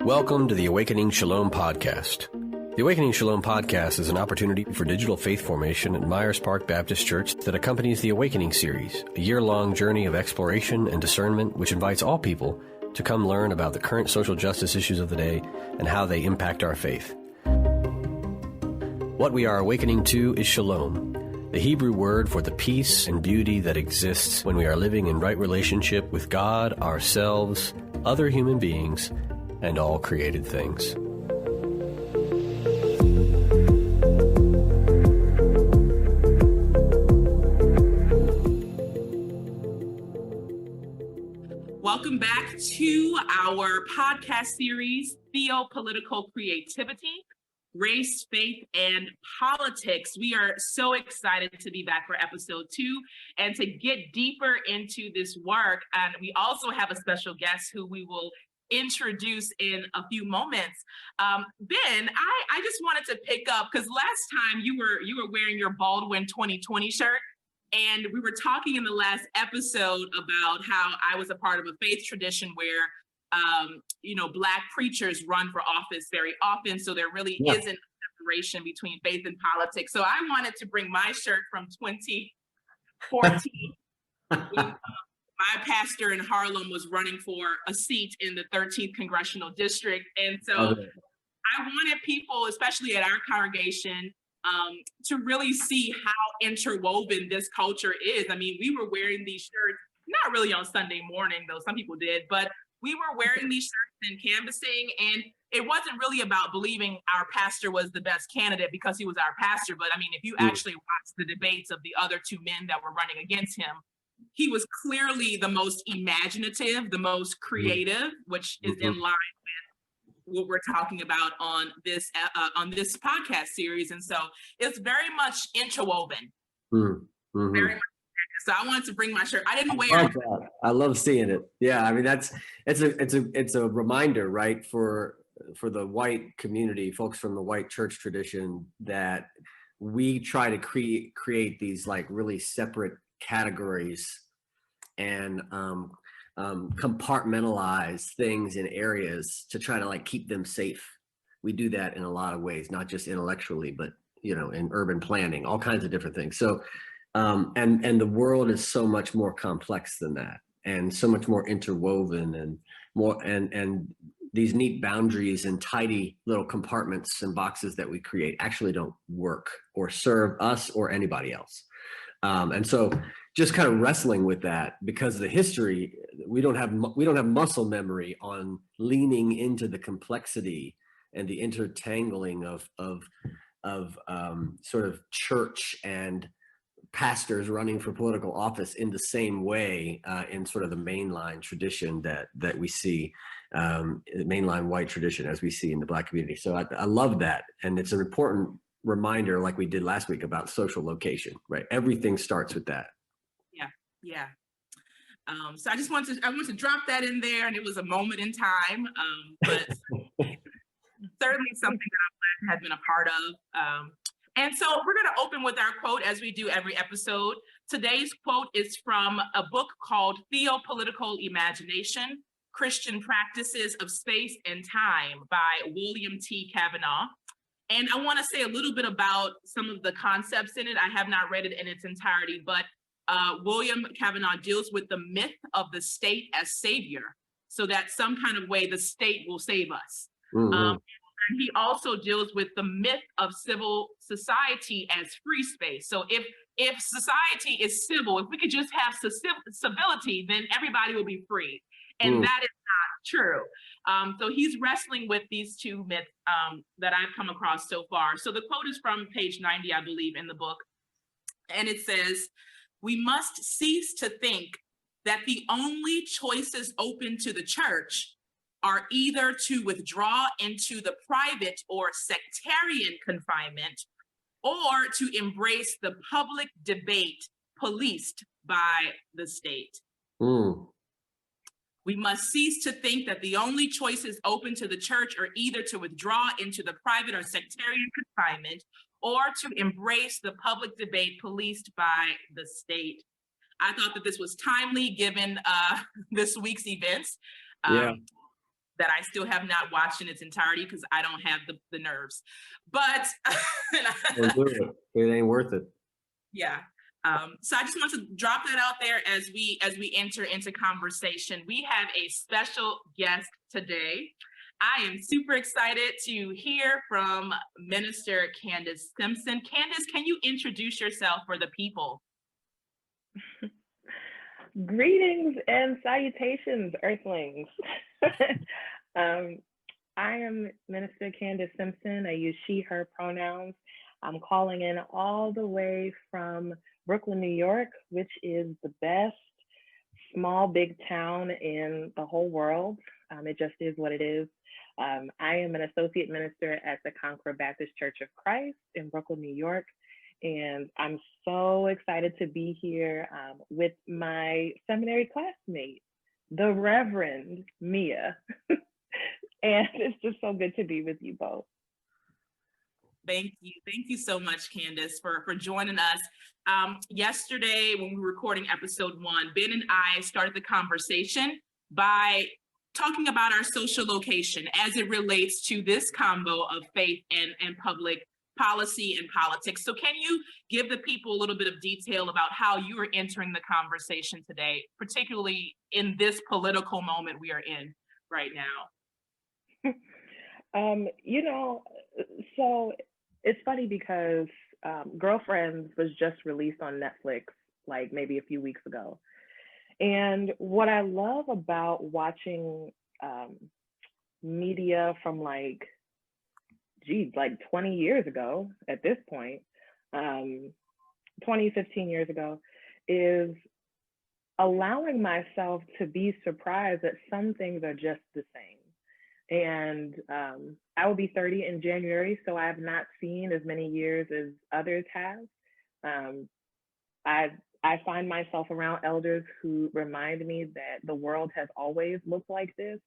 Welcome to the Awakening Shalom Podcast. The Awakening Shalom Podcast is an opportunity for digital faith formation at Myers Park Baptist Church that accompanies the Awakening series, a year-long journey of exploration and discernment which invites all people to come learn about the current social justice issues of the day and how they impact our faith. What we are awakening to is shalom, the Hebrew word for the peace and beauty that exists when we are living in right relationship with God, ourselves, other human beings, and all created things. Welcome back to our podcast series, Theopolitical Creativity, Race, Faith, and Politics. We are so excited to be back for episode 2 and to get deeper into this work. And we also have a special guest who we will introduce in a few moments. Ben, I just wanted to pick up, because last time you were wearing your Baldwin 2020 shirt. And we were talking in the last episode about how I was a part of a faith tradition where, Black preachers run for office very often. So there really isn't a separation between faith and politics. So I wanted to bring my shirt from 2014. My pastor in Harlem was running for a seat in the 13th Congressional District. And so I wanted people, especially at our congregation, to really see how interwoven this culture is. I mean, we were wearing these shirts, not really on Sunday morning, though some people did, but we were wearing these shirts and canvassing, and it wasn't really about believing our pastor was the best candidate because he was our pastor. But I mean, if you actually watch the debates of the other two men that were running against him, he was clearly the most imaginative, the most creative, which is in line with what we're talking about on this podcast series. And so it's very much interwoven. Very much. So I wanted to bring my shirt. I didn't wear it. I love seeing it. Yeah, I mean, it's a reminder, right, for the white community, folks from the white church tradition, that we try to create these like really separate categories and compartmentalize things in areas to try to like keep them safe. We do that in a lot of ways, not just intellectually, but in urban planning, all kinds of different things. So and the world is so much more complex than that, and so much more interwoven, and more and these neat boundaries and tidy little compartments and boxes that we create actually don't work or serve us or anybody else. And so just kind of wrestling with that, because of the history, we don't have muscle memory on leaning into the complexity and the intertangling of sort of church and pastors running for political office in the same way in sort of the mainline tradition that we see, mainline white tradition as we see in the Black community. So I love that, and it's an important reminder, like we did last week, about social location, right? Everything starts with that. Yeah. So I wanted to drop that in there, and it was a moment in time, but certainly something that I'm glad to have been a part of. And so we're going to open with our quote, as we do every episode. Today's quote is from a book called Theopolitical Imagination, Christian Practices of Space and Time by William T. Cavanaugh. And I want to say a little bit about some of the concepts in it. I have not read it in its entirety, but William Cavanaugh deals with the myth of the state as savior, so that some kind of way the state will save us. And he also deals with the myth of civil society as free space. So if society is civil, if we could just have civility, then everybody will be free. And that is not true. So he's wrestling with these two myths that I've come across so far. So the quote is from page 90, I believe, in the book. And it says, "We must cease to think that the only choices open to the church are either to withdraw into the private or sectarian confinement, or to embrace the public debate policed by the state. We must cease to think that the only choices open to the church are either to withdraw into the private or sectarian confinement, or to embrace the public debate policed by the state." I thought that this was timely given this week's events. that I still have not watched in its entirety because I don't have the nerves. But Don't do it. It ain't worth it. yeah. So I just want to drop that out there as we enter into conversation. We have a special guest today. I am super excited to hear from Minister Candace Simpson. Candace, can you introduce yourself for the people? Greetings and salutations, Earthlings. I am Minister Candace Simpson. I use she, her pronouns. I'm calling in all the way from Brooklyn, New York, which is the best small, big town in the whole world. It just is what it is. I am an associate minister at the Concord Baptist Church of Christ in Brooklyn, New York. And I'm so excited to be here with my seminary classmate, the Reverend Mia. And it's just so good to be with you both. Thank you. Thank you so much, Candace, for joining us. Yesterday, when we were recording episode 1, Ben and I started the conversation by talking about our social location as it relates to this combo of faith and public policy and politics. So can you give the people a little bit of detail about how you are entering the conversation today, particularly in this political moment we are in right now? So it's funny because Girlfriends was just released on Netflix, like maybe a few weeks ago. And what I love about watching media from like 20 years ago at this point, 15 years ago, is allowing myself to be surprised that some things are just the same. And I will be 30 in January, so I have not seen as many years as others have. I find myself around elders who remind me that the world has always looked like this,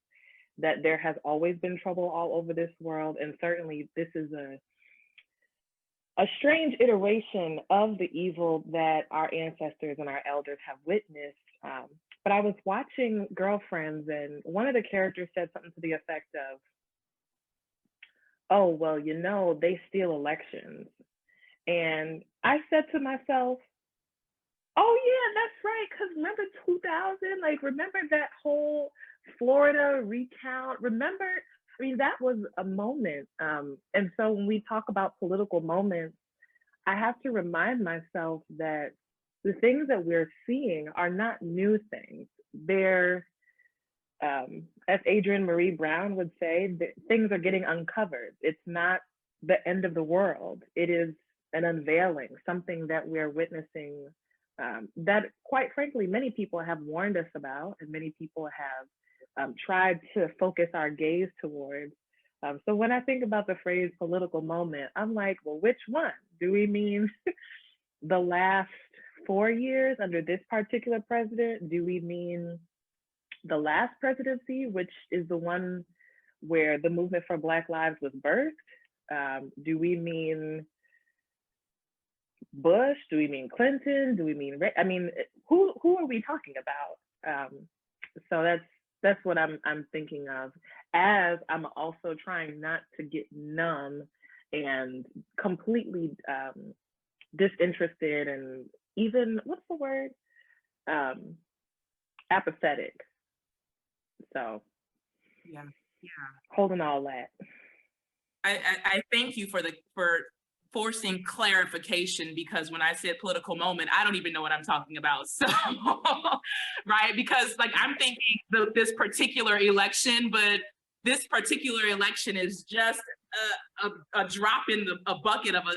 that there has always been trouble all over this world, and certainly this is a strange iteration of the evil that our ancestors and our elders have witnessed. But I was watching Girlfriends, and one of the characters said something to the effect of, "Oh, well, they steal elections." And I said to myself, oh yeah, that's right, because remember 2000? Remember that whole Florida recount? That was a moment. And so when we talk about political moments, I have to remind myself that the things that we're seeing are not new things. They're, as Adrienne Marie Brown would say, things are getting uncovered. It's not the end of the world. It is an unveiling, something that we're witnessing that, quite frankly, many people have warned us about, and many people have tried to focus our gaze towards. So when I think about the phrase political moment, I'm like, well, which one? Do we mean the last 4 years under this particular president? Do we mean the last presidency, which is the one where the movement for Black Lives was birthed? Do we mean Bush? Do we mean Clinton? Do we mean, who are we talking about? So that's what I'm thinking of, as I'm also trying not to get numb and completely disinterested and even, what's the word? Apathetic. So yeah, holding all that. I thank you for forcing clarification, because when I said political moment, I don't even know what I'm talking about. So, right, because I'm thinking this particular election, but this particular election is just a drop in a bucket of a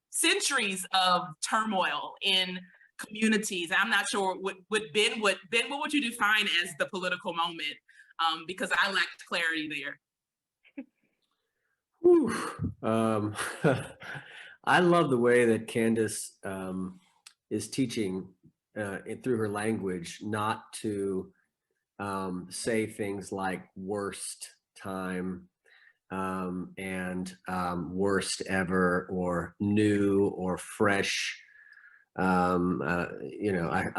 centuries of turmoil in communities. I'm not sure what would you define as the political moment? Because I lacked clarity there. I love the way that Candace is teaching through her language not to say things like worst time and worst ever or new or fresh. I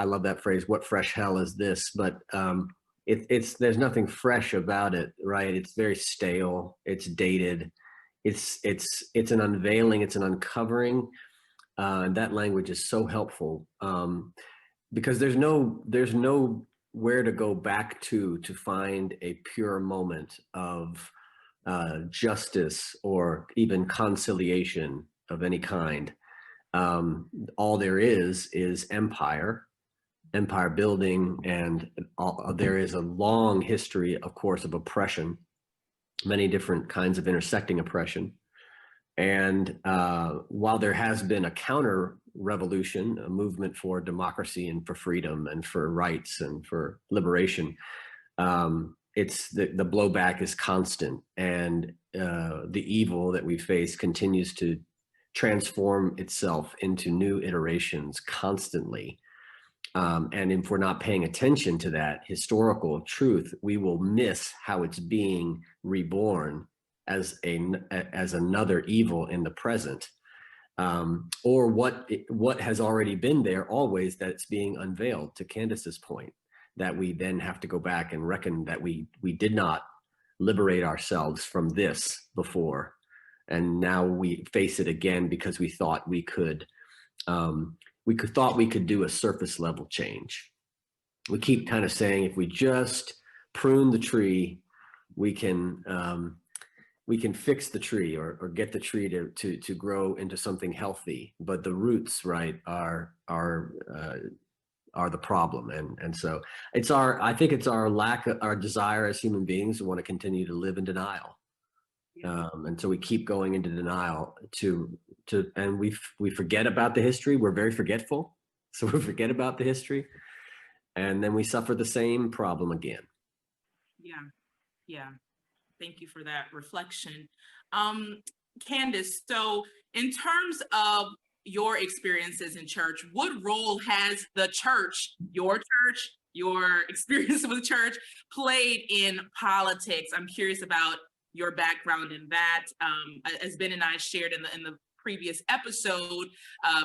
love that phrase, what fresh hell is this? But it's there's nothing fresh about it, right? It's very stale. It's dated. It's an unveiling. It's an uncovering. That language is so helpful because there's no where to go back to find a pure moment of justice or even conciliation of any kind. All there is empire building, and there is a long history, of course, of oppression, many different kinds of intersecting oppression. And while there has been a counter revolution, a movement for democracy and for freedom and for rights and for liberation, it's the blowback is constant, and the evil that we face continues to transform itself into new iterations constantly. And if we're not paying attention to that historical truth, we will miss how it's being reborn as another evil in the present, or what has already been there always, that's being unveiled. To Candace's point, that we then have to go back and reckon that we did not liberate ourselves from this before, and now we face it again because we thought we could do a surface level change. We keep kind of saying if we just prune the tree, we can fix the tree or get the tree to grow into something healthy. But the roots, right, are the problem. And so I think it's our desire as human beings to want to continue to live in denial. And so we keep going into denial and we forget about the history. We're very forgetful. So we forget about the history, and then we suffer the same problem again. Yeah. Thank you for that reflection. Candace, so in terms of your experiences in church, what role has the church, your experience with church, played in politics? I'm curious about your background in that. As Ben and I shared in the previous episode,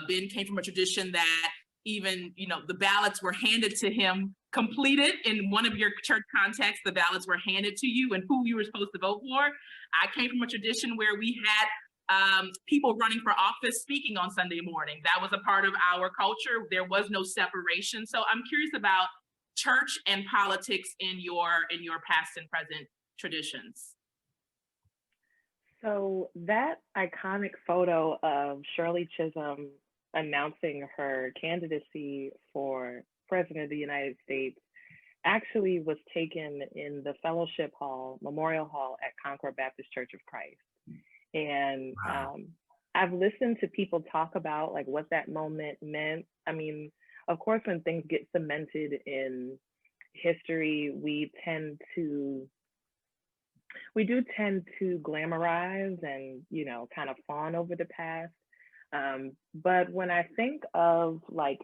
Ben came from a tradition that even, the ballots were handed to him completed. In one of your church contexts, the ballots were handed to you and who you were supposed to vote for. I came from a tradition where we had people running for office speaking on Sunday morning. That was a part of our culture. There was no separation. So I'm curious about church and politics in your past and present traditions. So that iconic photo of Shirley Chisholm announcing her candidacy for President of the United States actually was taken in the Fellowship Hall, Memorial Hall at Concord Baptist Church of Christ. And I've listened to people talk about like what that moment meant. I mean, of course, when things get cemented in history, we do tend to glamorize and, kind of fawn over the past. But when I think of like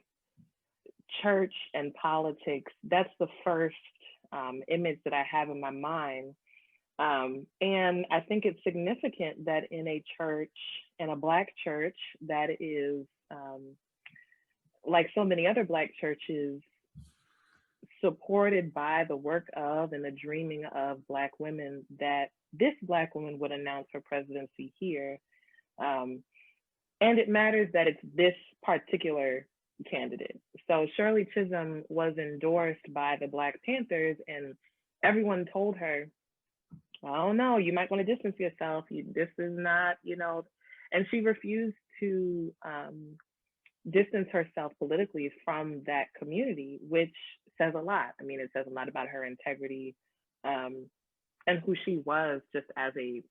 church and politics, that's the first image that I have in my mind. And I think it's significant that in a church, in a Black church that is like so many other Black churches, supported by the work of and the dreaming of Black women, that this Black woman would announce her presidency here. And it matters that it's this particular candidate. So Shirley Chisholm was endorsed by the Black Panthers, and everyone told her, I don't know, you might want to distance yourself. This is not, and she refused to distance herself politically from that community, which says a lot. I mean, it says a lot about her integrity and who she was just as a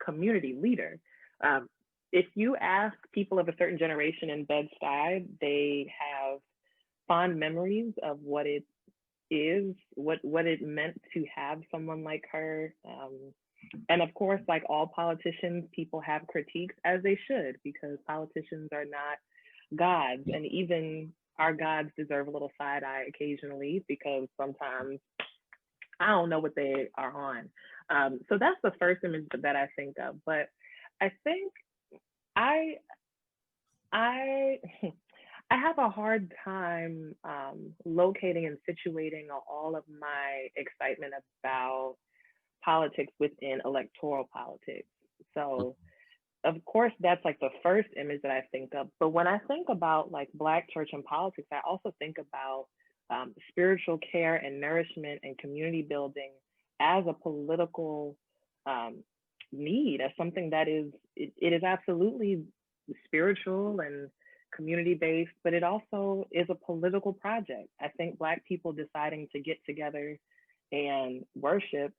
community leader. If you ask people of a certain generation in Bed-Stuy, they have fond memories of what it is, what it meant to have someone like her. And of course, like all politicians, people have critiques, as they should, because politicians are not gods. And even our gods deserve a little side eye occasionally, because sometimes I don't know what they are on. So that's the first image that I think of. But I think I have a hard time locating and situating all of my excitement about politics within electoral politics. So, of course, that's like the first image that I think of. But when I think about like Black church and politics, I also think about spiritual care and nourishment and community building as a political um, need, as something that it is absolutely spiritual and community based, but it also is a political project. I think Black people deciding to get together and worship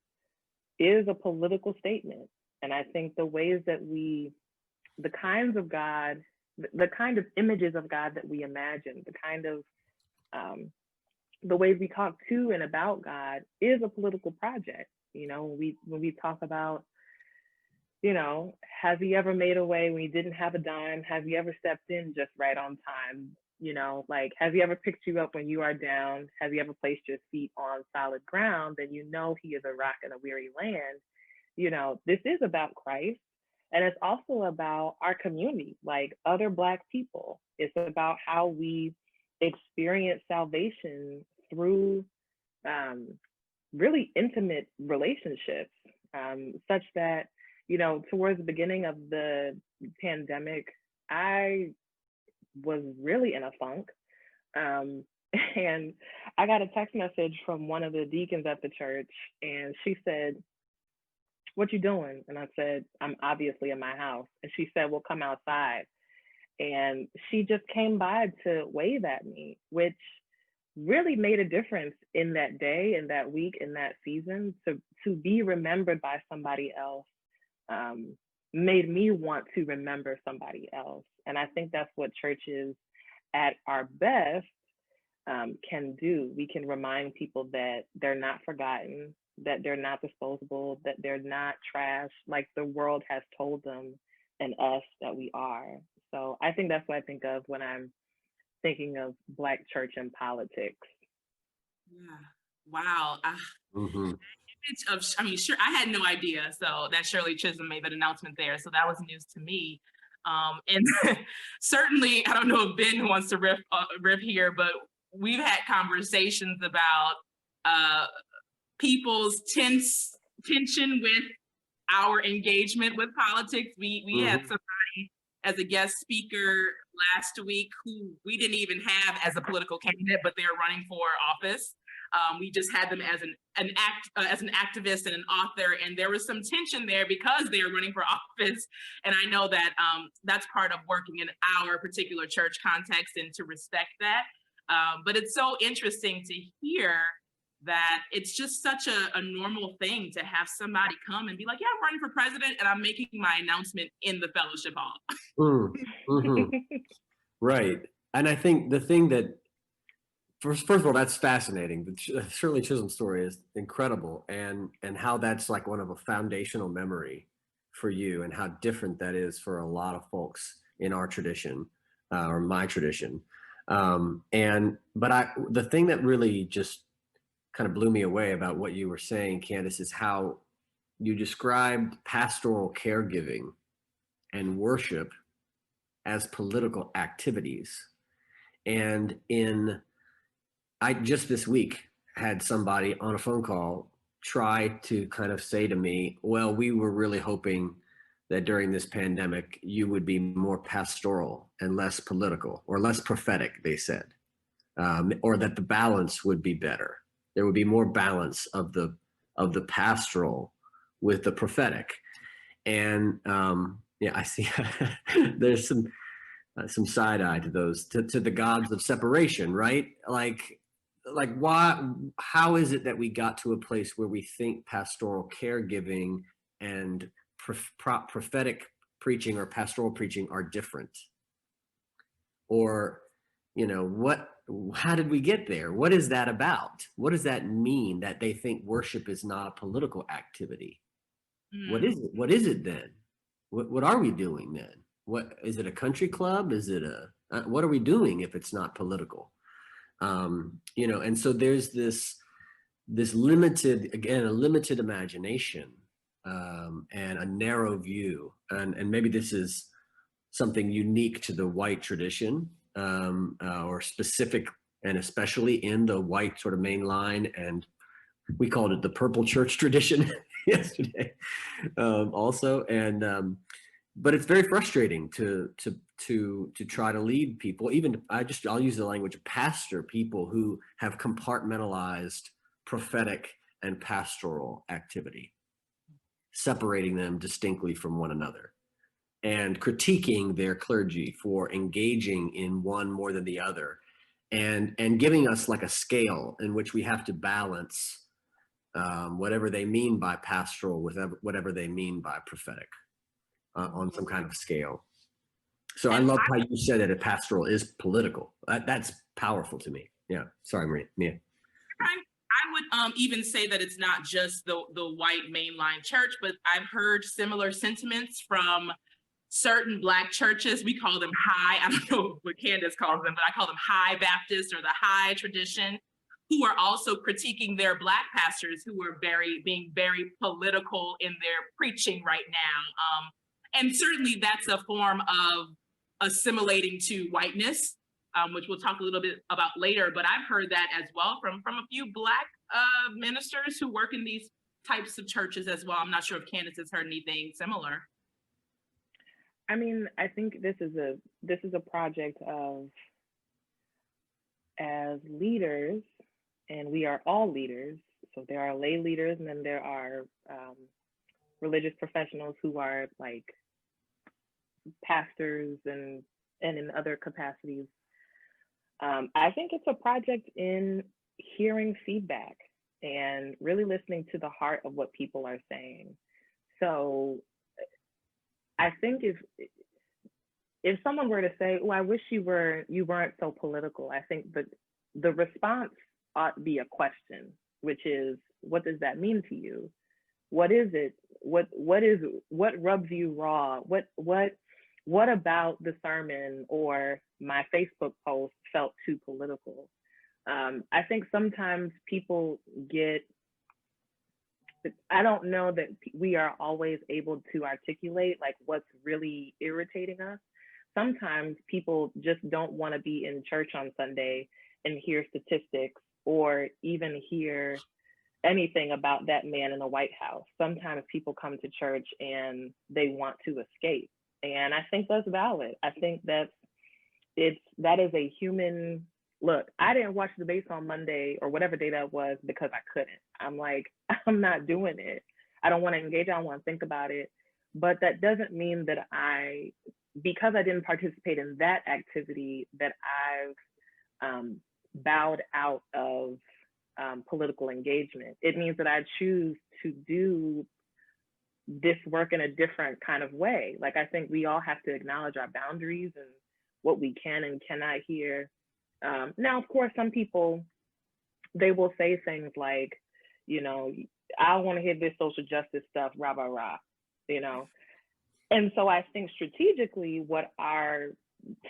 is a political statement. And I think the ways that the kinds of God, the kind of images of God that we imagine, the kind of the ways we talk to and about God is a political project. You know, when we talk about, you know, has he ever made a way when he didn't have a dime? Has he ever stepped in just right on time? You know, like, has he ever picked you up when you are down? Has he ever placed your feet on solid ground? Then you know he is a rock in a weary land. You know, this is about Christ. And it's also about our community, like other Black people. It's about how we experience salvation through really intimate relationships, such that, you know, towards the beginning of the pandemic, I was really in a funk. And I got a text message from one of the deacons at the church, and she said, "What you doing?" And I said, "I'm obviously in my house." And she said, "Well, come outside." And she just came by to wave at me, which really made a difference in that day, in that week, in that season. To be remembered by somebody else made me want to remember somebody else. And I think that's what churches at our best can do. We can remind people that they're not forgotten, that they're not disposable, that they're not trash, like the world has told them and us that we are. So I think that's what I think of when I'm thinking of Black church and politics. Yeah. Wow. Mm-hmm. I mean, sure, I had no idea. So that Shirley Chisholm made that announcement there. So that was news to me. And certainly, I don't know if Ben wants to riff here, but we've had conversations about people's tension with our engagement with politics. We had somebody as a guest speaker last week who we didn't even have as a political candidate, but they're running for office. We just had them as an activist and an author, and there was some tension there because they are running for office. And I know that that's part of working in our particular church context and to respect that. But it's so interesting to hear that it's just such a normal thing to have somebody come and be like, "Yeah, I'm running for president and I'm making my announcement in the fellowship hall." Mm-hmm. Right. And I think the thing that, first of all, that's fascinating. The Shirley Chisholm story is incredible, and how that's like one of a foundational memory for you, and how different that is for a lot of folks in our tradition, or my tradition. But the thing that really just kind of blew me away about what you were saying, Candace, is how you described pastoral caregiving and worship as political activities. And I just this week had somebody on a phone call try to kind of say to me, "Well, we were really hoping that during this pandemic, you would be more pastoral and less political, or less prophetic," they said, or that the balance would be better. There would be more balance of the pastoral with the prophetic. And yeah, I see there's some side eye to those, to the gods of separation, right? Like why? How is it that we got to a place where we think pastoral caregiving and prophetic preaching or pastoral preaching are different? Or, you know, how did we get there? What is that about? What does that mean that they think worship is not a political activity? What is it? What is it then? What are we doing then? What is it? A country club? Is it what are we doing if it's not political? You know, and so there's this limited, again, a limited imagination, and a narrow view, and maybe this is something unique to the white tradition, or specific, and especially in the white sort of main line, and we called it the purple church tradition yesterday, also. And but it's very frustrating to try to lead people. Even I'll use the language of pastor people who have compartmentalized prophetic and pastoral activity, separating them distinctly from one another, and critiquing their clergy for engaging in one more than the other, and giving us like a scale in which we have to balance whatever they mean by pastoral with whatever they mean by prophetic, on some kind of scale. So I love how you said that a pastoral is political. That's powerful to me. Yeah. Sorry, Mia. I would even say that it's not just the white mainline church, but I've heard similar sentiments from certain Black churches. We call them high, I don't know what Candace calls them, but I call them high Baptist or the high tradition, who are also critiquing their Black pastors who are being very political in their preaching right now. And certainly that's a form of assimilating to whiteness, which we'll talk a little bit about later. But I've heard that as well from a few Black ministers who work in these types of churches as well. I'm not sure if Candace has heard anything similar. I mean, I think this is a project of, as leaders, and we are all leaders. So there are lay leaders, and then there are religious professionals who are like pastors and in other capacities. I think it's a project in hearing feedback and really listening to the heart of what people are saying. So I think if someone were to say, "Oh, I wish you weren't so political," I think that the response ought to be a question, which is, what does that mean to you? What is it? What rubs you raw? What about the sermon or my Facebook post felt too political? I think sometimes people I don't know that we are always able to articulate like what's really irritating us. Sometimes people just don't want to be in church on Sunday and hear statistics or even hear anything about that man in the White House. Sometimes people come to church and they want to escape. And I think that's valid. I think that is a human look. I didn't watch the debates on Monday or whatever day that was because I couldn't. I'm like, I'm not doing it. I don't want to engage. I don't want to think about it. But that doesn't mean that because I didn't participate in that activity, that I've bowed out of political engagement. It means that I choose to do this work in a different kind of way. Like, I think we all have to acknowledge our boundaries and what we can and cannot hear. Now, of course, some people, they will say things like, I want to hear this social justice stuff, rah, rah, rah, And so I think strategically what our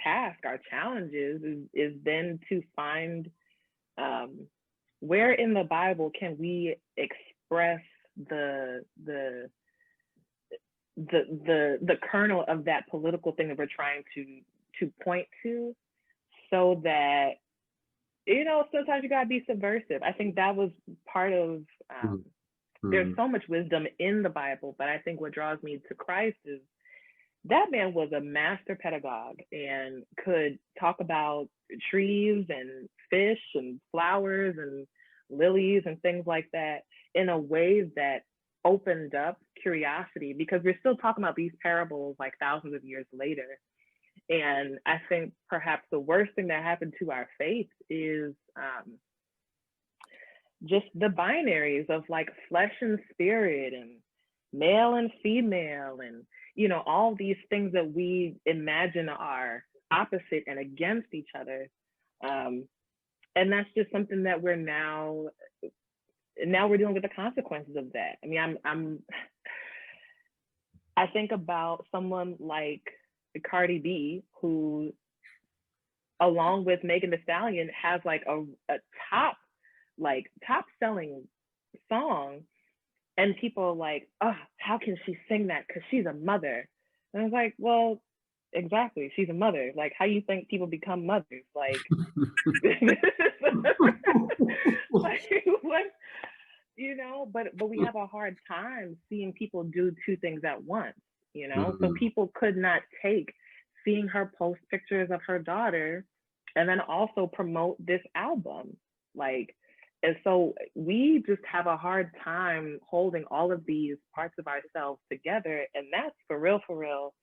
task, our challenge is then to find where in the Bible can we express the kernel of that political thing that we're trying to point to, so that, sometimes you gotta be subversive. I think that was part of, there's so much wisdom in the Bible, but I think what draws me to Christ is that man was a master pedagogue and could talk about trees and fish and flowers and lilies and things like that in a way that opened up curiosity, because we're still talking about these parables like thousands of years later. And I think perhaps the worst thing that happened to our faith is just the binaries of like flesh and spirit and male and female and, all these things that we imagine are opposite and against each other. And that's just something that we're now we're dealing with the consequences of that. I mean, I think about someone like Cardi B, who, along with Megan Thee Stallion, has like a top selling song, and people are like, "Oh, how can she sing that? Because she's a mother." And I was like, well, Exactly. She's a mother. Like, how you think people become mothers? Like, like what? You know, but we have a hard time seeing people do two things at once. You know, so people could not take seeing her post pictures of her daughter and then also promote this album. Like, and so we just have a hard time holding all of these parts of ourselves together. And that's for real, for real.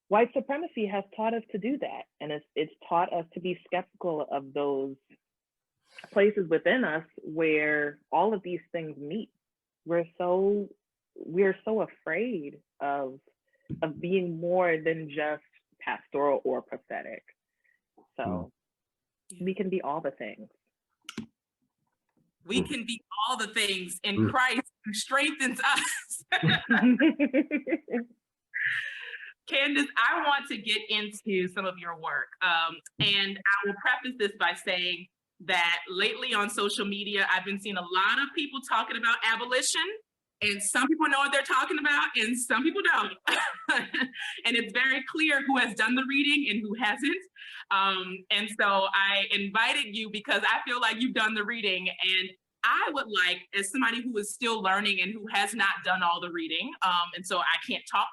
White supremacy has taught us to do that. And it's taught us to be skeptical of those places within us where all of these things meet. We're so afraid of being more than just pastoral or prophetic. So we can be all the things. We can be all the things in Christ who strengthens us. Candace, I want to get into some of your work. And I will preface this by saying that lately on social media, I've been seeing a lot of people talking about abolition, and some people know what they're talking about and some people don't. And it's very clear who has done the reading and who hasn't. And so I invited you because I feel like you've done the reading, and I would like, as somebody who is still learning and who has not done all the reading, and so I can't talk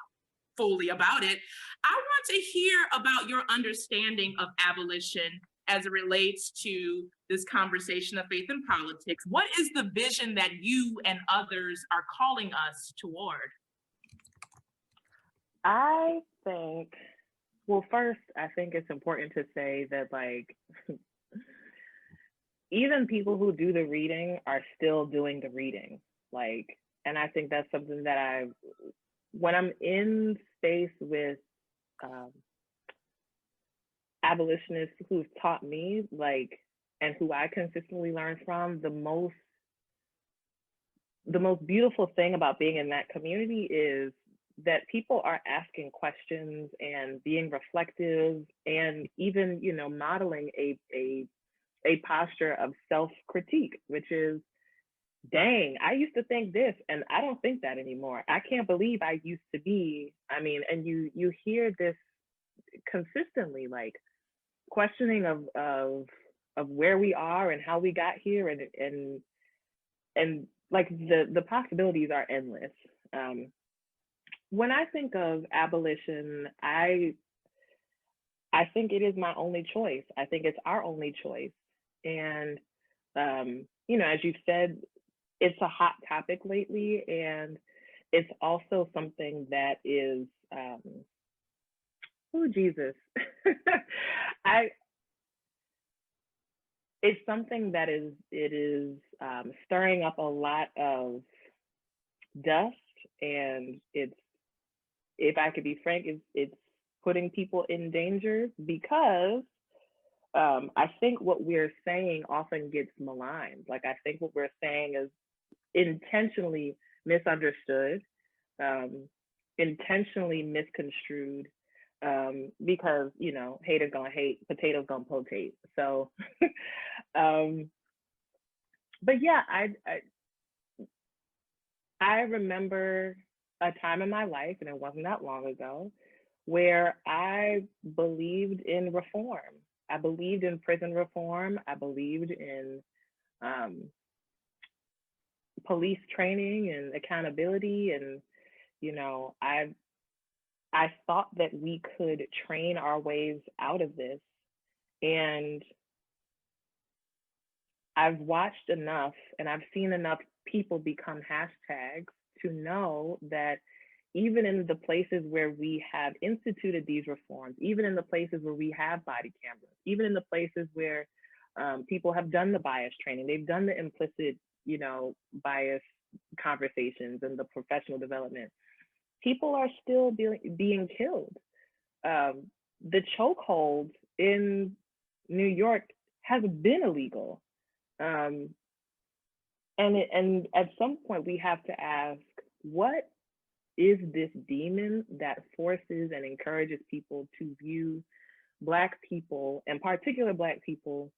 fully about it, I want to hear about your understanding of abolition as it relates to this conversation of faith and politics. What is the vision that you and others are calling us toward? I think, well, first, I think it's important to say that, like, even people who do the reading are still doing the reading. Like, and I think that's something that when I'm in space with abolitionists who've taught me, like, and who I consistently learn from, the most beautiful thing about being in that community is that people are asking questions and being reflective and even, you know, modeling a posture of self-critique, which is, dang, I used to think this and I don't think that anymore. I can't believe I used to be. I mean, and you hear this consistently, like, questioning of where we are and how we got here, and like the possibilities are endless. When I think of abolition, I think it is my only choice. I think it's our only choice. And you know, as you've said, it's a hot topic lately, and it's also something that is oh Jesus. It's something that is stirring up a lot of dust, and it's, if I could be frank, it's putting people in danger because I think what we're saying often gets maligned. Like, I think what we're saying is intentionally misunderstood, intentionally misconstrued, because, you know, haters gonna hate, potatoes gonna potate. So, but yeah, I remember a time in my life, and it wasn't that long ago, where I believed in reform. I believed in prison reform. I believed in police training and accountability. And, you know, I thought that we could train our ways out of this. And I've watched enough and I've seen enough people become hashtags to know that even in the places where we have instituted these reforms, even in the places where we have body cameras, even in the places where people have done the bias training, they've done the implicit, you know, bias conversations and the professional development, people are still being killed. The chokehold in New York has been illegal. And at some point we have to ask, what is this demon that forces and encourages people to view Black people, and particular Black people,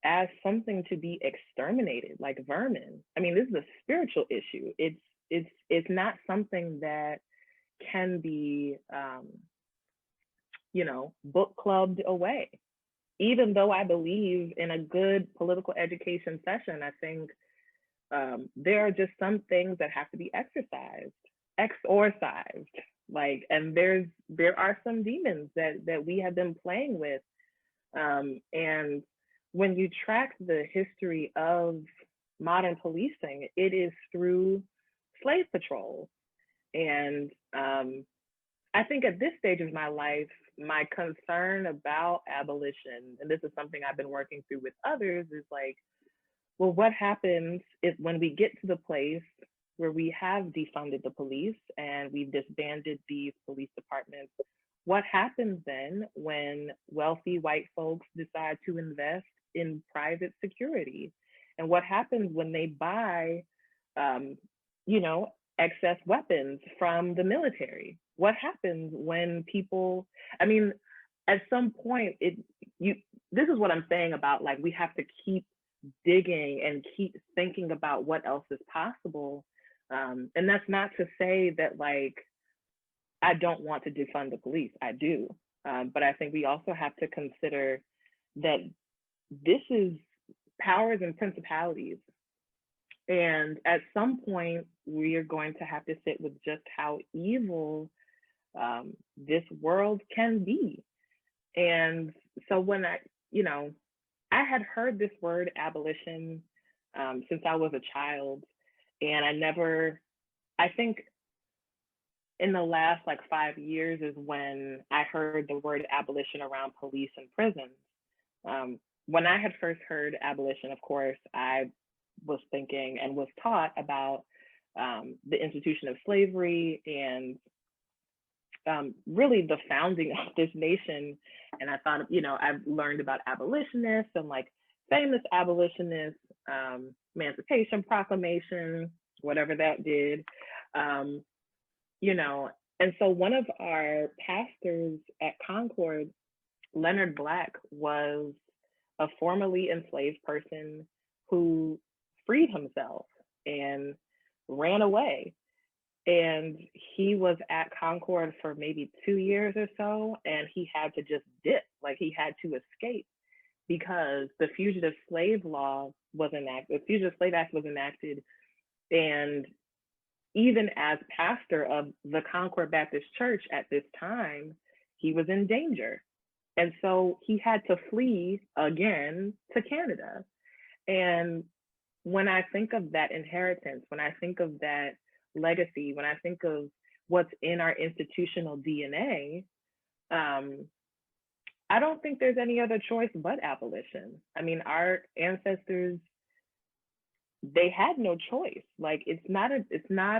as something to be exterminated, like vermin? I mean, this is a spiritual issue. It's not something that can be, book clubbed away. Even though I believe in a good political education session, I think there are just some things that have to be exorcised. Like, and there are some demons that we have been playing with. And when you track the history of modern policing, it is through slave patrols. And I think at this stage of my life, my concern about abolition, and this is something I've been working through with others, is like, well, what happens if when we get to the place where we have defunded the police and we've disbanded these police departments? What happens then when wealthy white folks decide to invest in private security? And what happens when they buy, excess weapons from the military? What happens when people, I mean, at some point, this is what I'm saying about, like, we have to keep digging and keep thinking about what else is possible. And that's not to say that, like, I don't want to defund the police. I do. But I think we also have to consider that this is powers and principalities. And at some point, we are going to have to sit with just how evil this world can be. And so when I had heard this word abolition since I was a child, and I think in the last 5 years is when I heard the word abolition around police and prisons. When I had first heard abolition, of course, I was thinking and was taught about the institution of slavery and really the founding of this nation. And I thought, I've learned about abolitionists and famous abolitionists, Emancipation Proclamation, whatever that did. And so one of our pastors at Concord, Leonard Black, was a formerly enslaved person who freed himself and ran away. And he was at Concord for maybe 2 years or so, and he had to just dip, he had to escape because the Fugitive Slave Law was enacted, the Fugitive Slave Act was enacted, and even as pastor of the Concord Baptist Church at this time, he was in danger. And so he had to flee again to Canada. And when I think of that inheritance, when I think of that legacy, when I think of what's in our institutional DNA, I don't think there's any other choice but abolition. I mean, our ancestors, they had no choice. It's not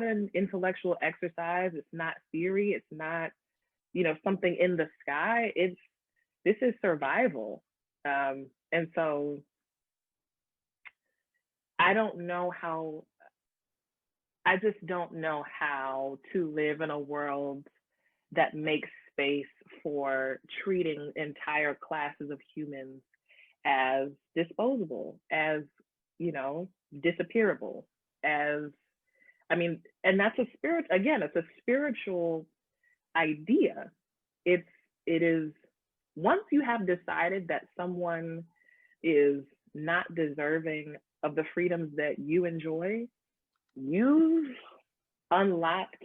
an intellectual exercise. It's not theory. It's not, something in the sky. This is survival. And so I just don't know how to live in a world that makes space for treating entire classes of humans as disposable, as, disappearable, and that's it's a spiritual idea. It is, once you have decided that someone is not deserving of the freedoms that you enjoy, you've unlocked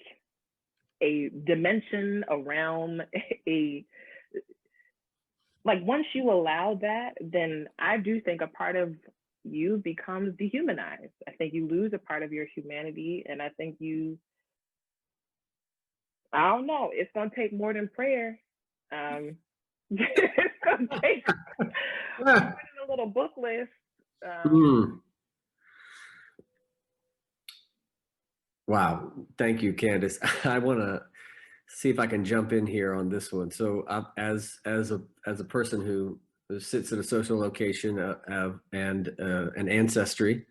a dimension around once you allow that, then I do think a part of you becomes dehumanized. I think you lose a part of your humanity, and I think I don't know, it's gonna take more than prayer. It's gonna take a little book list. Wow. Thank you, Candace. I want to see if I can jump in here on this one. So as a person who sits at a social location and an ancestry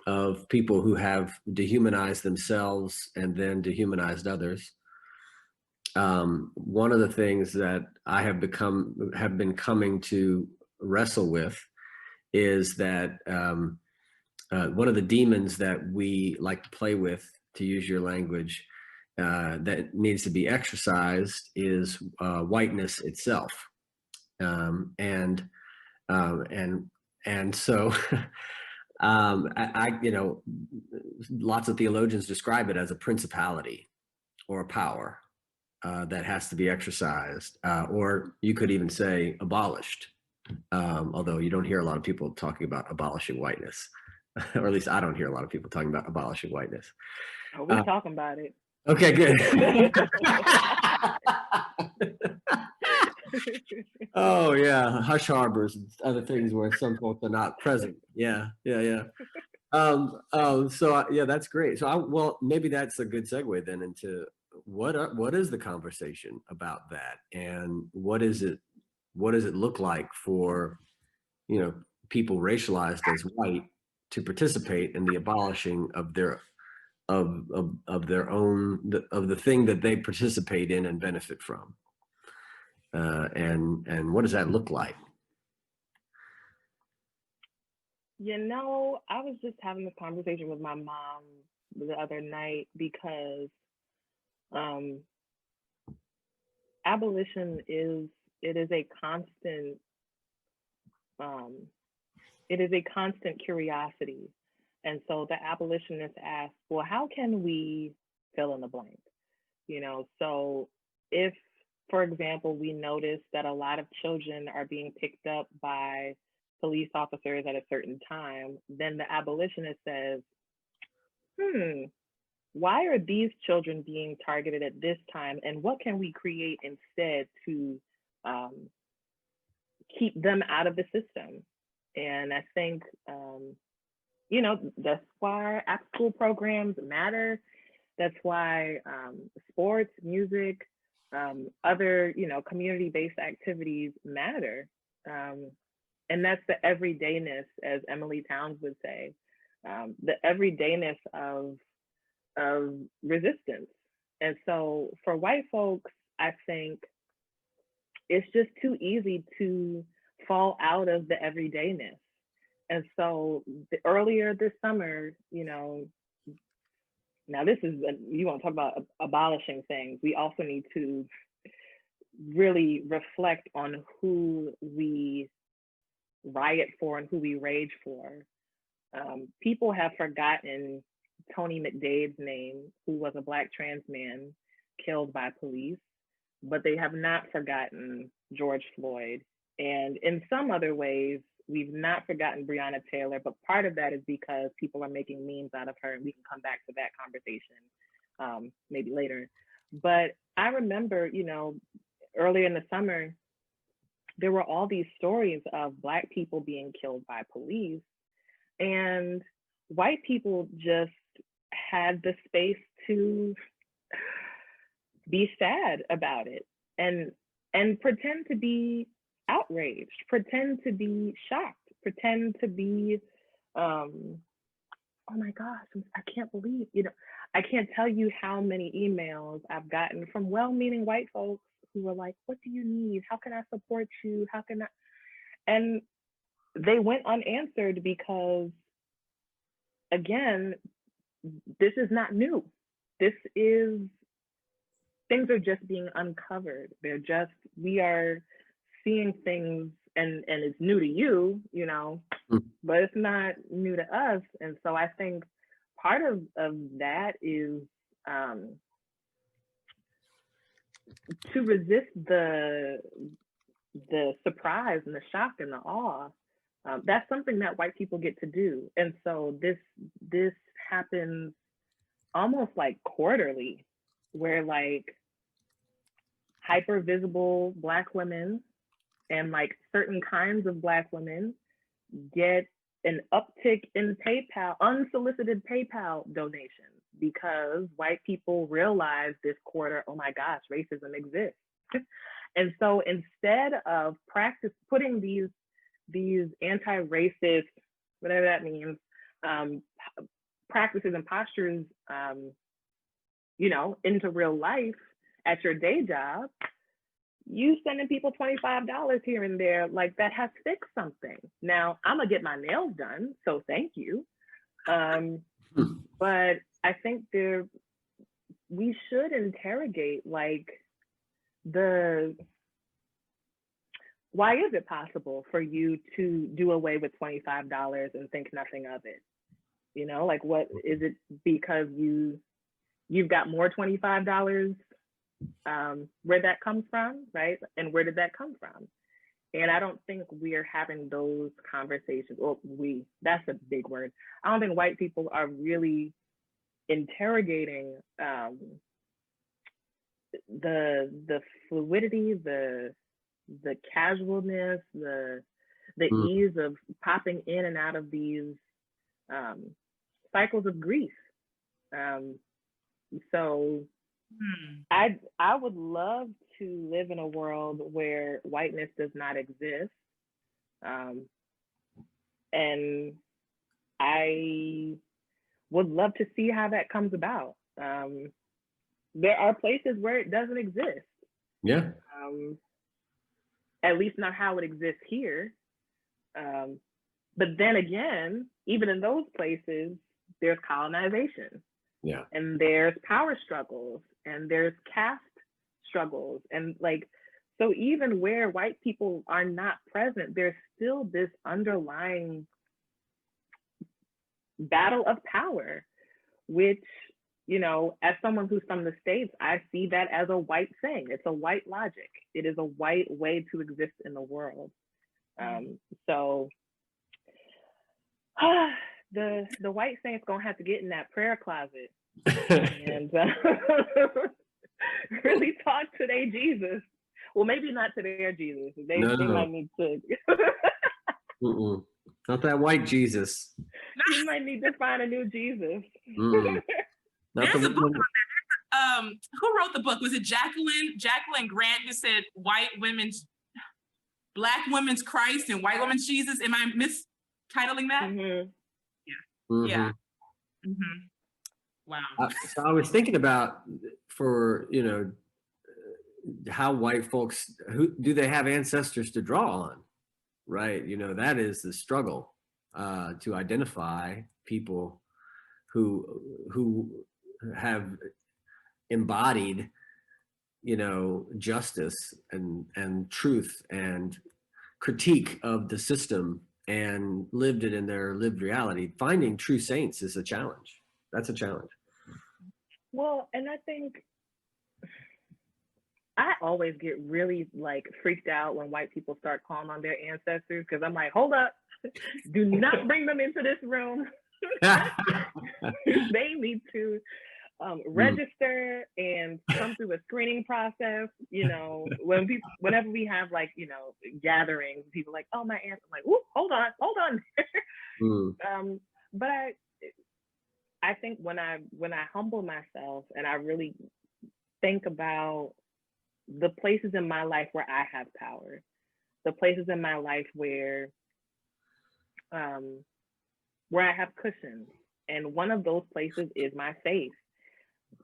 of people who have dehumanized themselves and then dehumanized others, one of the things that I have been coming to wrestle with is that one of the demons that we like to play with, to use your language, that needs to be exercised is whiteness itself, and so lots of theologians describe it as a principality or a power that has to be exercised, or you could even say abolished. Although you don't hear a lot of people talking about abolishing whiteness, or at least I don't hear a lot of people talking about abolishing whiteness. Oh, we're talking about it. Okay, good. Oh yeah, hush harbors and other things where some folks are not present. Yeah. So that's great. So maybe that's a good segue then into what is the conversation about that, and what does it look like for people racialized as white to participate in the abolishing of their the thing that they participate in and benefit from, and what does that look like? I was just having this conversation with my mom the other night because abolition is a constant curiosity. And so the abolitionists asked, well, how can we fill in the blank? So if, for example, we notice that a lot of children are being picked up by police officers at a certain time, then the abolitionist says, why are these children being targeted at this time? And what can we create instead to keep them out of the system? And I think, that's why after-school programs matter. That's why sports, music, other, community-based activities matter. And that's the everydayness, as Emily Towns would say, the everydayness of resistance. And so for white folks, I think it's just too easy to fall out of the everydayness. And so earlier this summer, now this is, you want to talk about abolishing things. We also need to really reflect on who we riot for and who we rage for. People have forgotten Tony McDade's name, who was a Black trans man killed by police, but they have not forgotten George Floyd. And in some other ways, we've not forgotten Breonna Taylor, but part of that is because people are making memes out of her, and we can come back to that conversation maybe later. But I remember, earlier in the summer, there were all these stories of Black people being killed by police, and white people just had the space to be sad about it and pretend to be outraged, pretend to be shocked, pretend to be, oh my gosh, I can't believe, I can't tell you how many emails I've gotten from well-meaning white folks who were like, what do you need? How can I support you? How can I? And they went unanswered because, again, this is not new. Things are just being uncovered. We are seeing things, and it's new to you, but it's not new to us. And so I think part of that is to resist the surprise and the shock and the awe. That's something that white people get to do. And so this happens almost like quarterly, where like hyper visible Black women and like certain kinds of Black women get an uptick in PayPal, unsolicited PayPal donations, because white people realize this quarter, oh my gosh, racism exists. And so instead of putting these anti-racist, whatever that means, practices and postures, into real life at your day job, you sending people $25 here and there, like that has fixed something. Now I'm gonna get my nails done, so thank you. But I think we should interrogate like why is it possible for you to do away with $25 and think nothing of it? You know, like what is it because you've got more $25, where that comes from, right? And where did that come from? And I don't think we're having those conversations. Well, that's a big word. I don't think white people are really interrogating the fluidity, the casualness, the ease of popping in and out of these cycles of grief. So I would love to live in a world where whiteness does not exist. And I would love to see how that comes about. There are places where it doesn't exist. Yeah. At least not how it exists here. But then again, even in those places, there's colonization. Yeah. And there's power struggles and there's caste struggles. And like, so even where white people are not present, there's still this underlying battle of power, which, you know, as someone who's from the States, I see that as a white thing. It's a white logic. It is a white way to exist in the world. So the white saints gonna have to get in that prayer closet and really talk to their Jesus. Well, maybe not to their Jesus. They might need to. Not that white Jesus. You might need to find a new Jesus. There's a book on that. Who wrote the book? Was it Jacqueline Grant who said Black women's Christ and white women's Jesus? Am I mistitling that? Yeah. Wow. So I was thinking about for, you know, how white folks, who do they have ancestors to draw on, right? You know, that is the struggle to identify people who have embodied, you know, justice and truth and critique of the system and lived it in their lived reality. Finding true saints is a challenge. That's a challenge. Well, and I think I always get really like freaked out when white people start calling on their ancestors, because I'm like, hold up, do not bring them into this room. They need to register and come through a screening process. You know, whenever we have like, you know, gatherings, people are like, oh, my aunt. I'm like, ooh, hold on. But I think when I humble myself and I really think about the places in my life where I have power, the places in my life where I have cushions, and one of those places is my faith.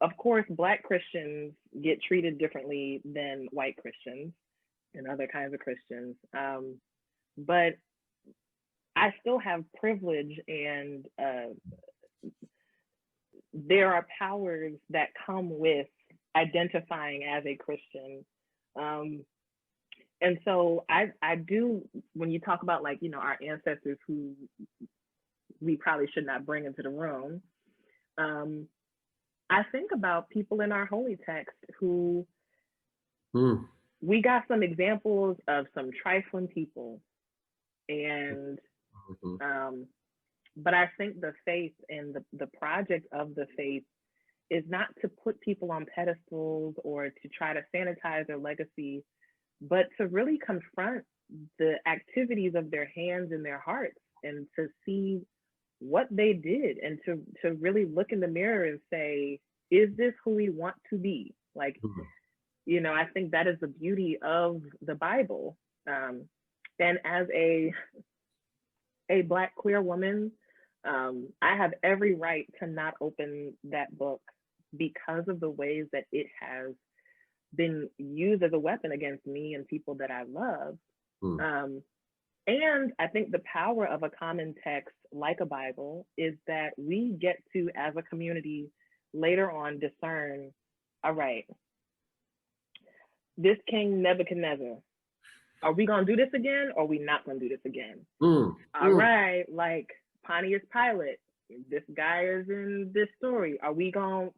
Of course, Black Christians get treated differently than white Christians and other kinds of Christians, but I still have privilege, and there are powers that come with identifying as a Christian. And so I do, when you talk about, like, you know, our ancestors who we probably should not bring into the room, I think about people in our holy text who we got some examples of some trifling people, and but I think the faith and the project of the faith is not to put people on pedestals or to try to sanitize their legacy, but to really confront the activities of their hands and their hearts, and to see what they did, and to really look in the mirror and say, is this who we want to be? Like, you know, I think that is the beauty of the Bible. And as a Black queer woman, I have every right to not open that book because of the ways that it has been used as a weapon against me and people that I love. And I think the power of a common text like a Bible is that we get to, as a community, later on discern, all right, this King Nebuchadnezzar, are we going to do this again or are we not going to do this again? All right, like Pontius Pilate, this guy is in this story. Are we going to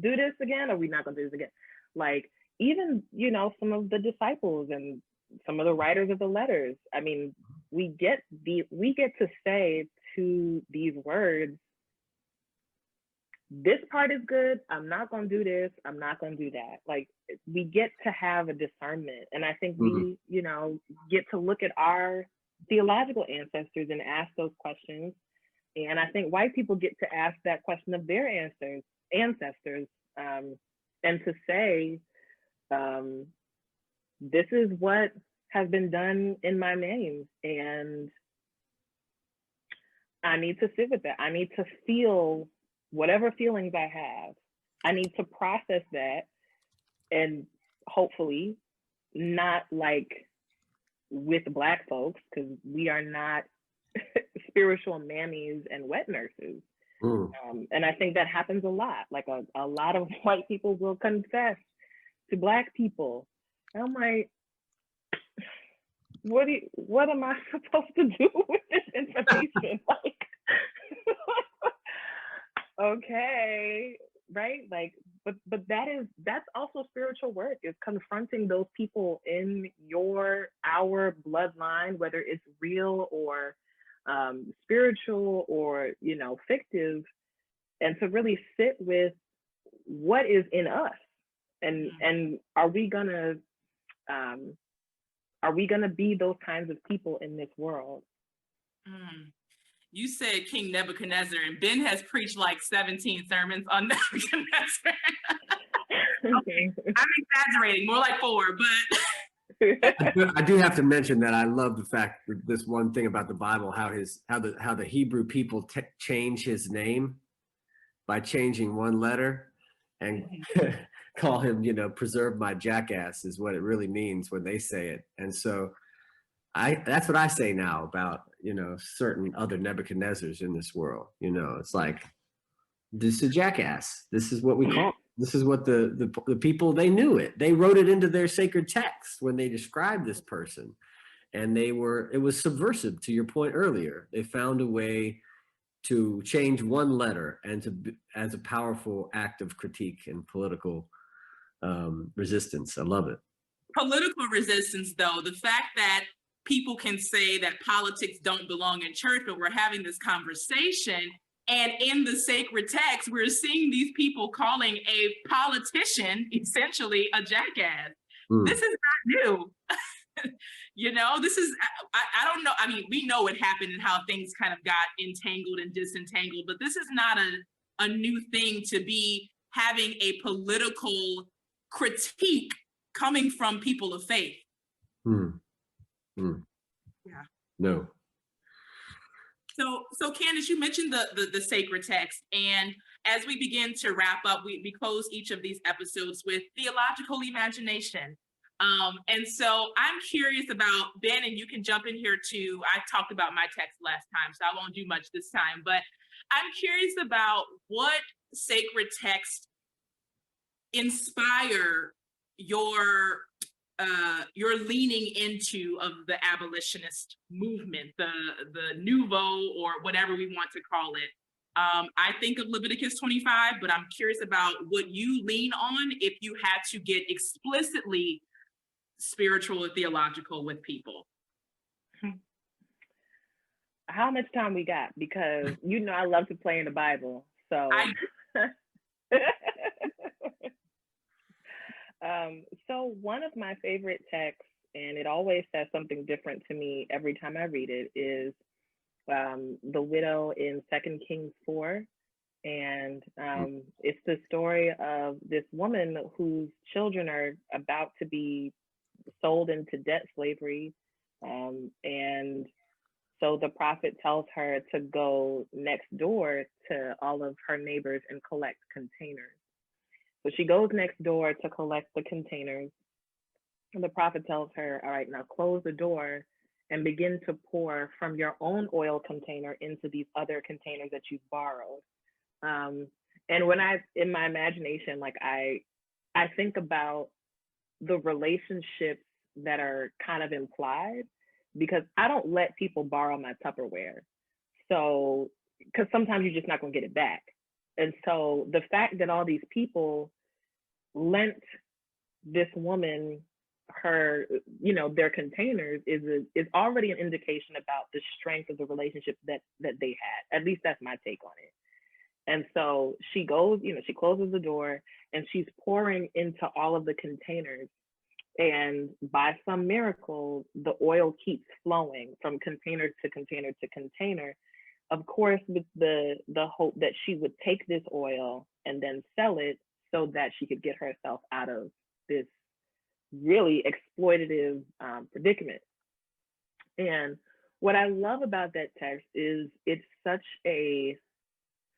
do this again or are we not going to do this again? Like, even, you know, some of the disciples and some of the writers of the letters, I mean, we get to say to these words, this part is good, I'm not going to do this, I'm not going to do that. Like, we get to have a discernment. And I think we, you know, get to look at our theological ancestors and ask those questions. And I think white people get to ask that question of their ancestors, and to say, this is what has been done in my name, and I need to sit with that. I need to feel whatever feelings I have. I need to process that, and hopefully not like with Black folks, because we are not spiritual mammies and wet nurses. And I think that happens a lot. Like a lot of white people will confess to Black people. And I'm like, what am I supposed to do with this information? Like, okay, right? Like, but that's also spiritual work, is confronting those people in our bloodline, whether it's real or spiritual or, you know, fictive, and to really sit with what is in us, and are we gonna be those kinds of people in this world? You said King Nebuchadnezzar, and Ben has preached like 17 sermons on Nebuchadnezzar. Okay, I'm exaggerating, more like 4, but I do have to mention that I love the fact that this one thing about the Bible, how the Hebrew people change his name by changing one letter, and call him, you know, preserve my jackass is what it really means when they say it. And so that's what I say now about, you know, certain other Nebuchadnezzars in this world. You know, it's like, this is a jackass. This is what we call it. This is what the people, they knew it. They wrote it into their sacred text when they described this person. And it was subversive, to your point earlier. They found a way to change one letter and as a powerful act of critique and political resistance. I love it. Political resistance, though, the fact that people can say that politics don't belong in church, but we're having this conversation, and in the sacred text, we're seeing these people calling a politician essentially a jackass. This is not new. You know, this is, I don't know. I mean, we know what happened and how things kind of got entangled and disentangled, but this is not a new thing to be having a political critique coming from people of faith. Yeah. No. So Candace, you mentioned the sacred text, and as we begin to wrap up, we close each of these episodes with theological imagination. And so I'm curious about, Ben, and you can jump in here too. I talked about my text last time, so I won't do much this time, but I'm curious about what sacred text inspire your leaning into of the abolitionist movement, the nouveau, or whatever we want to call it. I think of Leviticus 25, but I'm curious about what you lean on if you had to get explicitly spiritual or theological with people. How much time we got? Because you know I love to play in the Bible. So so one of my favorite texts, and it always says something different to me every time I read it, is the widow in 2 Kings 4. And it's the story of this woman whose children are about to be sold into debt slavery. And so the prophet tells her to go next door to all of her neighbors and collect containers. So she goes next door to collect the containers. And the prophet tells her, all right, now close the door and begin to pour from your own oil container into these other containers that you've borrowed. And when in my imagination, like I think about the relationships that are kind of implied, because I don't let people borrow my Tupperware. So, because sometimes you're just not going to get it back. And so the fact that all these people lent this woman their containers is already an indication about the strength of the relationship that they had. At least that's my take on it. And so she goes, she closes the door and she's pouring into all of the containers. And by some miracle, the oil keeps flowing from container to container to container. Of course, with the hope that she would take this oil and then sell it so that she could get herself out of this really exploitative predicament. And what I love about that text is it's such a,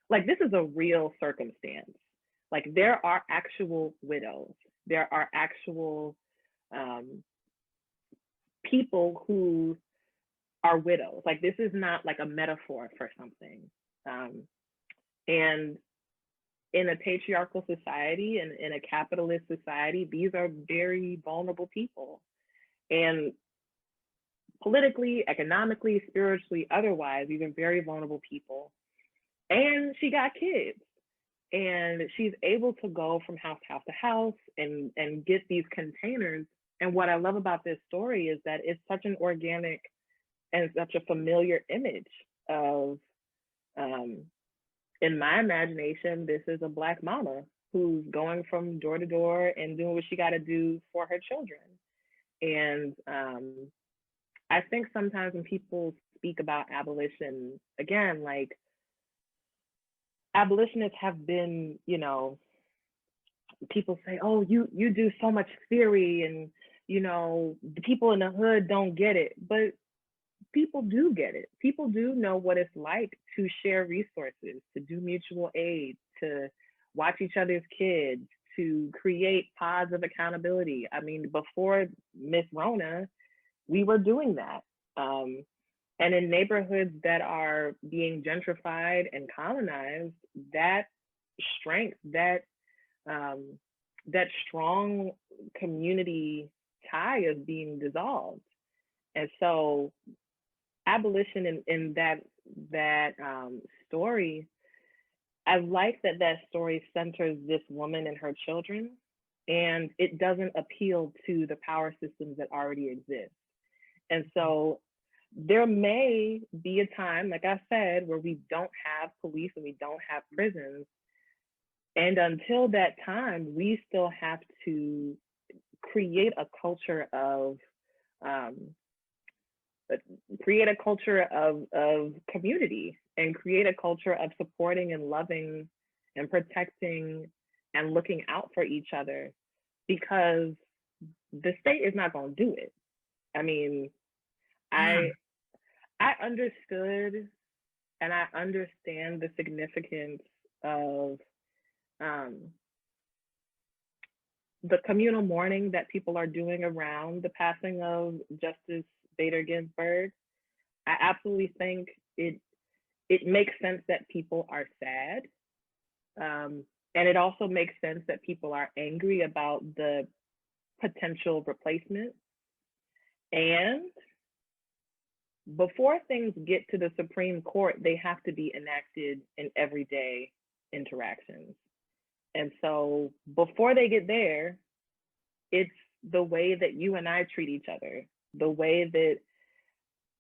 like, this is a real circumstance. Like, there are actual widows. There are actual people who are widows. Like, this is not like a metaphor for something. And in a patriarchal society and in a capitalist society, these are very vulnerable people. And politically, economically, spiritually, otherwise, these are very vulnerable people. And she got kids. And she's able to go from house to house and get these containers. And what I love about this story is that it's such an organic and such a familiar image of, in my imagination, this is a Black mama who's going from door to door and doing what she got to do for her children. And I think sometimes when people speak about abolition, again, like, abolitionists have been, people say, oh, you do so much theory and, the people in the hood don't get it. But people do get it. People do know what it's like to share resources, to do mutual aid, to watch each other's kids, to create pods of accountability. I mean, before Miss Rona, we were doing that. And in neighborhoods that are being gentrified and colonized, that strength, that strong community tie is being dissolved. And so abolition in that story, I like that story centers this woman and her children, and it doesn't appeal to the power systems that already exist. And so there may be a time, like I said, where we don't have police and we don't have prisons. And until that time, we still have to create a culture of community, and create a culture of supporting and loving and protecting and looking out for each other, because the state is not going to do it. I mean, I understood and I understand the significance of the communal mourning that people are doing around the passing of Justice Bader Ginsburg. I absolutely think it makes sense that people are sad. And it also makes sense that people are angry about the potential replacement. And before things get to the Supreme Court, they have to be enacted in everyday interactions. And so before they get there, it's the way that you and I treat each other, the way that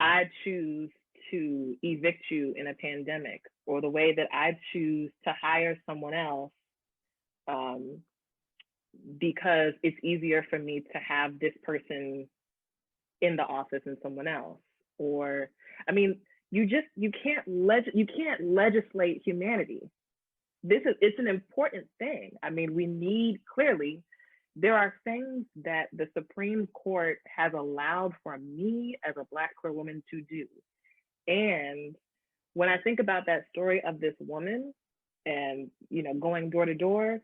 I choose to evict you in a pandemic, or the way that I choose to hire someone else because it's easier for me to have this person in the office than someone else. Or, I mean, you can't legislate humanity. It's an important thing. I mean, clearly, there are things that the Supreme Court has allowed for me as a Black queer woman to do. And when I think about that story of this woman and, going door to door,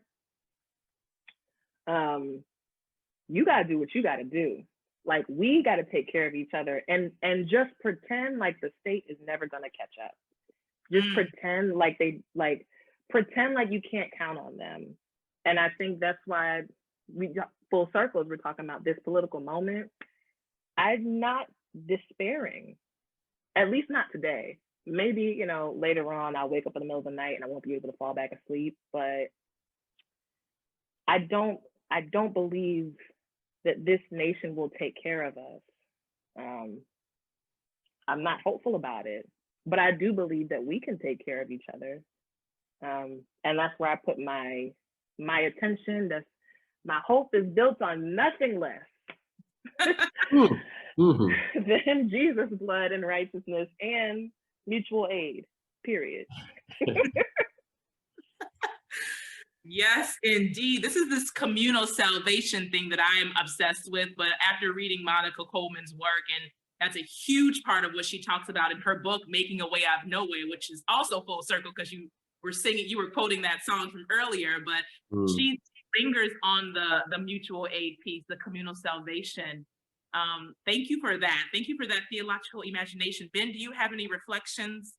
you got to do what you got to do. Like, we got to take care of each other and just pretend like the state is never going to catch up. Just pretend pretend like you can't count on them. And I think that's why we full circles, we're talking about this political moment. I'm not despairing, at least not today. Maybe, you know, later on I'll wake up in the middle of the night and I won't be able to fall back asleep, but I don't believe that this nation will take care of us. I'm not hopeful about it, but I do believe that we can take care of each other. And that's where I put my attention. My hope is built on nothing less than Jesus' blood and righteousness and mutual aid, period. Yes, indeed. This communal salvation thing that I am obsessed with. But after reading Monica Coleman's work, and that's a huge part of what she talks about in her book, Making a Way Out of No Way, which is also full circle because you were quoting that song from earlier, but she lingers on the mutual aid piece, the communal salvation. Thank you for that. Thank you for that theological imagination. Ben, do you have any reflections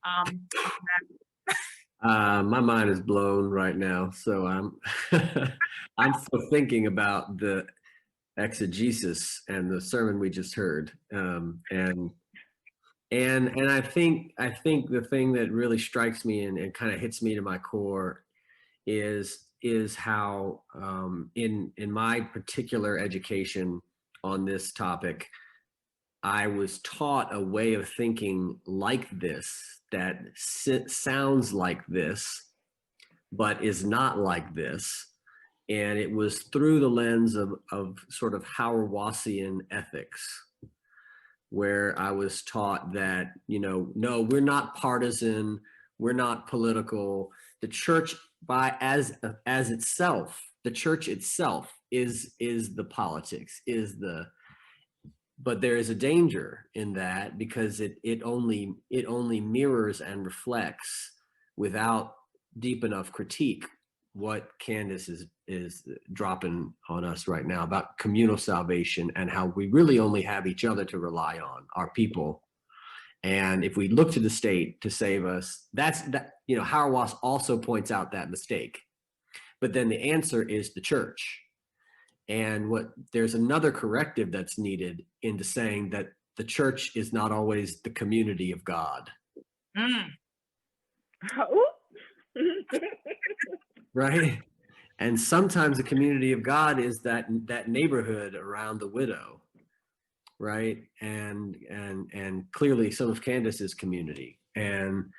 on that? My mind is blown right now, so I'm I'm still thinking about the exegesis and the sermon we just heard, and I think the thing that really strikes me and kind of hits me to my core is how in my particular education on this topic, I was taught a way of thinking like this that sounds like this, but is not like this. And it was through the lens of sort of Hauerwasian ethics, where I was taught that, you know, no, we're not partisan, we're not political. The church as itself, the church itself is the politics, but there is a danger in that because it only mirrors and reflects without deep enough critique what Candace is dropping on us right now about communal salvation and how we really only have each other to rely on, our people. And if we look to the state to save us, you know, Hauerwas also points out that mistake. But then the answer is the church. And there's another corrective that's needed into saying that the church is not always the community of God. Right? And sometimes the community of God is that neighborhood around the widow, right? And clearly some of Candace's community and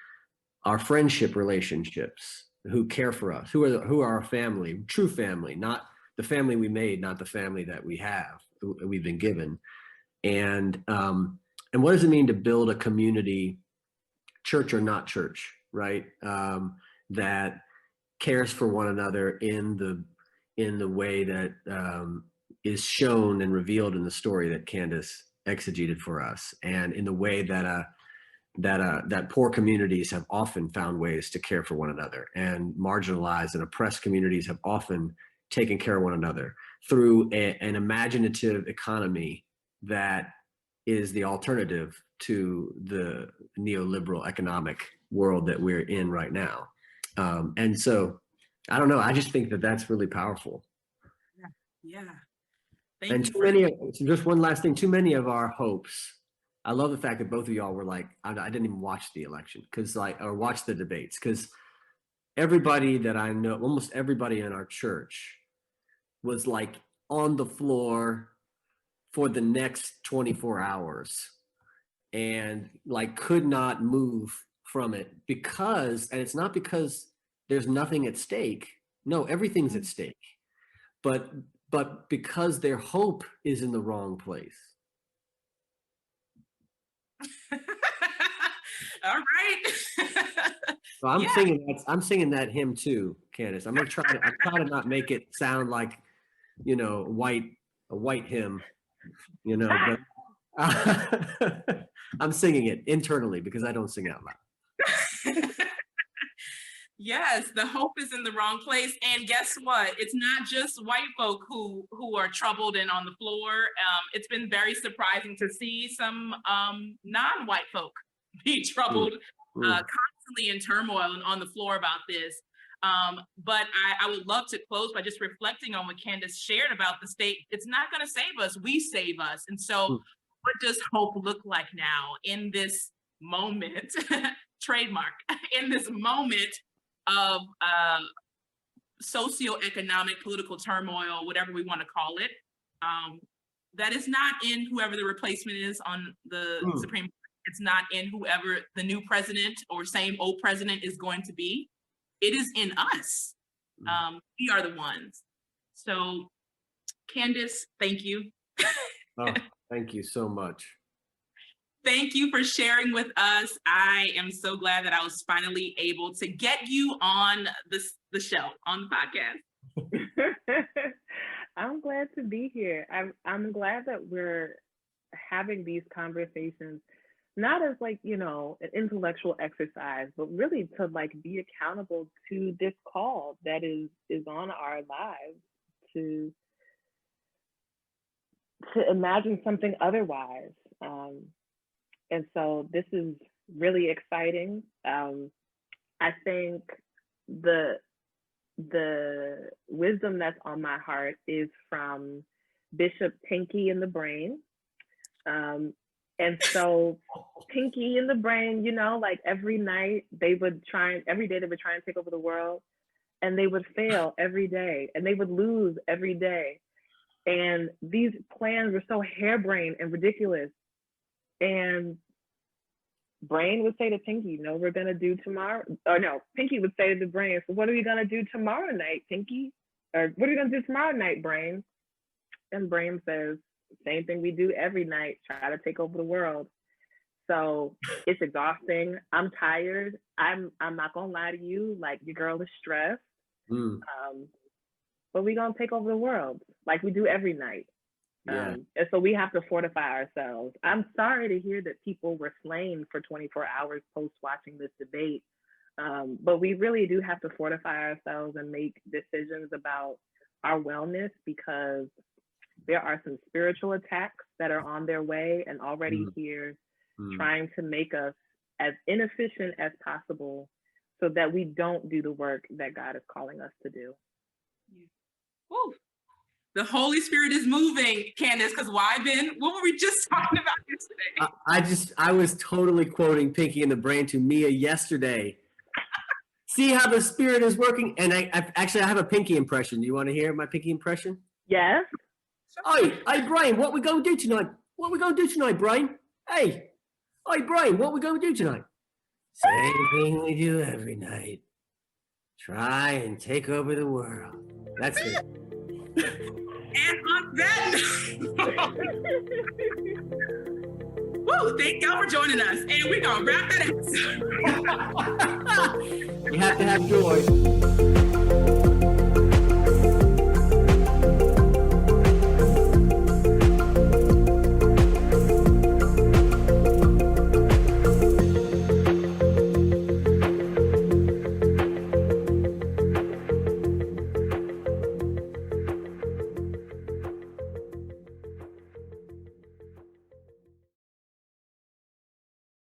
our friendship relationships, who care for us, who are our family, true family, not the family we made, not the family that we've been given. And what does it mean to build a community, church or not church, right? That cares for one another in the way that is shown and revealed in the story that Candace exegeted for us, and in the way that poor communities have often found ways to care for one another, and marginalized and oppressed communities have often taken care of one another through an imaginative economy that is the alternative to the neoliberal economic world that we're in right now. And so, I don't know, I just think that that's really powerful. Yeah. And just one last thing, too many of our hopes, I love the fact that both of y'all were like, I didn't even watch the election or watch the debates, because everybody that I know, almost everybody in our church was like on the floor for the next 24 hours and like could not move from it and it's not because there's nothing at stake. No, everything's at stake, but because their hope is in the wrong place. All right. So I'm singing that hymn too, Candace. I'm try to not make it sound like, you know, a white hymn, you know, but I'm singing it internally because I don't sing out loud. Yes, the hope is in the wrong place. And guess what? It's not just white folk who are troubled and on the floor. It's been very surprising to see some non-white folk be troubled constantly constantly in turmoil and on the floor about this. But I would love to close by just reflecting on what Candace shared about the state. It's not going to save us. We save us. And so what does hope look like now in this moment, trademark, in this moment of socioeconomic, political turmoil, whatever we want to call it, that is not in whoever the replacement is on the Supreme Court. It's not in whoever the new president or same old president is going to be. It is in us. We are the ones. So, Candace, thank you. Oh, thank you so much. Thank you for sharing with us. I am so glad that I was finally able to get you on the show, on the podcast. I'm glad to be here. I'm glad that we're having these conversations, not as like, you know, an intellectual exercise, but really to like be accountable to this call that is on our lives to imagine something otherwise. And so this is really exciting. I think the wisdom that's on my heart is from Bishop Pinky in the Brain. And so Pinky in the Brain, you know, like every day they would try and take over the world, and they would fail every day, and they would lose every day. And these plans were so harebrained and ridiculous. And Brain would say to Pinky, no, we're gonna do tomorrow. Or no, Pinky would say to the Brain, so what are we gonna do tomorrow night, Pinky? Or what are we gonna do tomorrow night, Brain? And Brain says, same thing we do every night, try to take over the world. So it's exhausting. I'm tired. I'm not gonna lie to you, like your girl is stressed. But we're gonna take over the world like we do every night. Yeah. And so we have to fortify ourselves. I'm sorry to hear that people were slain for 24 hours post watching this debate. But we really do have to fortify ourselves and make decisions about our wellness, because there are some spiritual attacks that are on their way and already here, trying to make us as inefficient as possible so that we don't do the work that God is calling us to do. Woo. The Holy Spirit is moving, Candace, because why, Ben? What were we just talking about yesterday? I was totally quoting Pinky in the Brain to Mia yesterday. See how the Spirit is working? And I have a Pinky impression. Do you want to hear my Pinky impression? Yes. Hey, Brian, what we going to do tonight? What we going to do tonight, Brian? Hey, Brian, what we going to do tonight? Same thing we do every night. Try and take over the world. That's it. And on that woo, thank y'all for joining us. And we're going to wrap that episode. You have to have joy.